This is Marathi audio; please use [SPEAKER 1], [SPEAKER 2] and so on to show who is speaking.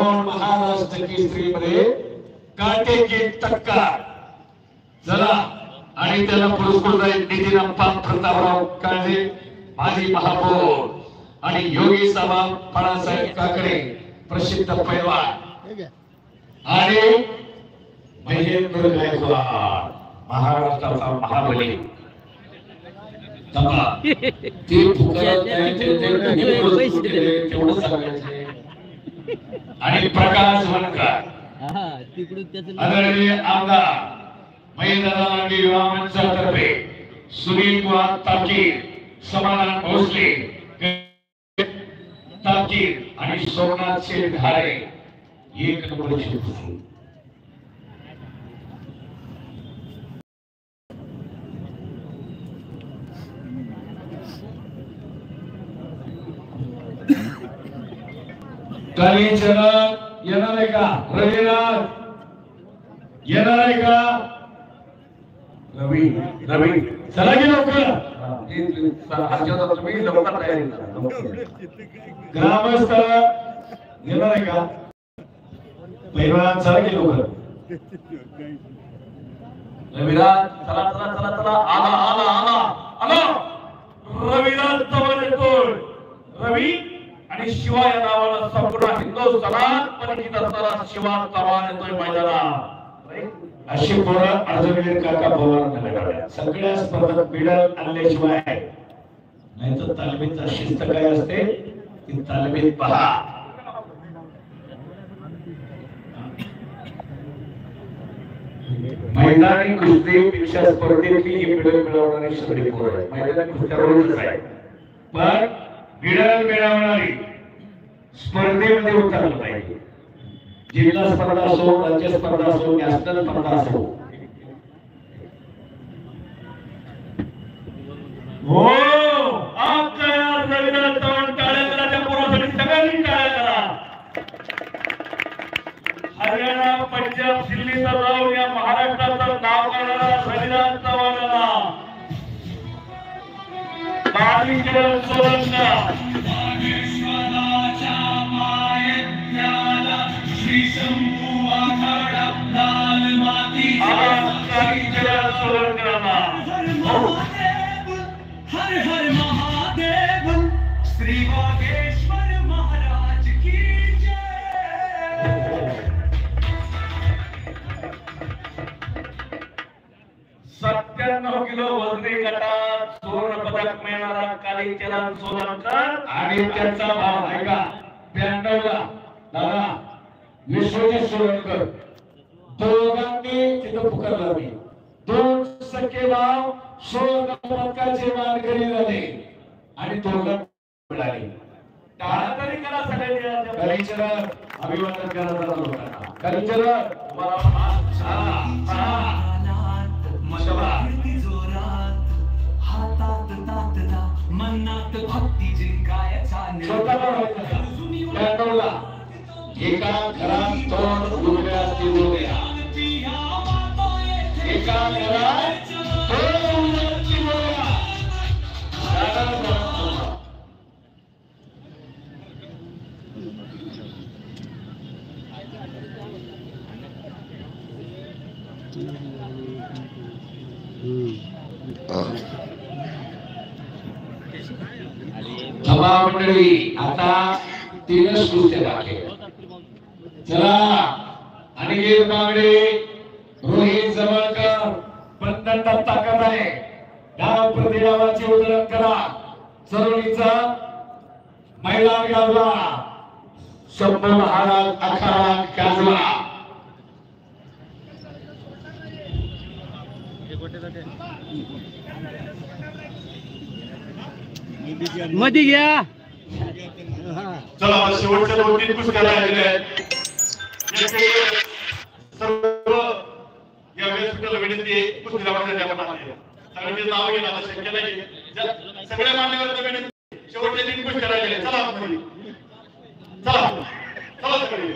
[SPEAKER 1] म्हणून महाराष्ट्र केसरीमध्ये काटेकी टक्कर चला आणि त्याला पुरस्कृत आहे नितीनप्पा प्रतापराव काळे माजी महापौर आणि योगी साहेब बाळासाहेब काकडे प्रसिद्ध पैलवान आणि महेंद्र गायकवाड महाराष्ट्राचा महाबली ते आणि प्रकाश वनकर आदरणीय आमदार महेंद्र लांडे युवा मंचातर्फे सुनील कुमार ताकीर समाधान भोसले ताकीर आणि सोमनाथ शेठ घारे एक नंबर शिकतो काही चरण येणार आहे का रविनाथ येणार आहे का रवी रवी चला की लवकर ग्रामस्थ येणार आहे का पैलवान चला की लवकर रविनाथ चला चला चला चला आला आला आला आला रविनाथ चव्हाण येतोय रवी आणि शिवा या नावाला संपूर्ण हिंदुस्थानात परिचित असणारा शिवा चव्हाण येतोय मैदानात अशी पोरं अर्धवीर काका पवार सगळ्या स्पर्धेत मेडल आणल्याशिवाय नाही तर तालमीचा शिस्त काय असते ती तालमीत पहा मैदानी कुस्तीपेक्षा स्पर्धेतली ही मेडल मिळवणारी सगळी पोरं आहे मैदानी कुस्त्यावरूनच आहे पण मेडल मिळवणारी स्पर्धेमध्ये उतरलं पाहिजे जिल्हा स्पर्धा असो राज्य स्पर्धा असो नॅशनल स्पर्धा असो हो आपल्या रविनाथ चव्हाण टाळ्या करा त्या पोरासाठी सगळ्यांनी टाळ्या करा हरियाणा पंजाब दिल्लीचा जाऊन या महाराष्ट्राचं नाव करणारा रविनाथ चव्हाणाला बालीचरण सोलंका हर हर महादेव श्री वागेश्वर महाराज की जय 97 किलो वजनी गटात सुवर्ण पदक मिळणारा कालीचरण सोलंकर आणि त्यांचा भाव आहे का 92 ला दादा विश्वजित सोलंकर दोघांनी तिथं पुकारला मी दोन सख्खे भाव सुवर्ण पदकाचे मानकरी झाले आणि दोघांना मिळाले टाळा तरी करा सगळ्यांनी कालीचरण अभिवादन करा लोकांना कालीचरण मनात भक्ती जिंकायचा एका घरात तोंड उघड्या उघड्या एका घरात मंडळी आता 3च कुस्त्या बाकी चला अनिकेत बागडे रोहित जवळकर बंधनात ताकद आहे गाव प्रतिगावाची उधळण करा चरोलीचा महिला गावला शंभू महाराज अखाडा गाजवा
[SPEAKER 2] मध्ये घ्या
[SPEAKER 1] चला शेवटच्या 2-3 कुस्त्या राहिलेल्या आहेत सर्व या व्यासपीठाला विनंती आहे कुस्ती लावण्यासाठी आपण आले सगळ्यांचे नाव घेणं आता शक्य नाही सगळ्या मान्यवरांना विनंती शेवटच्या 3 कुस्त्या राहिलेल्या चला आपण चला चला सगळे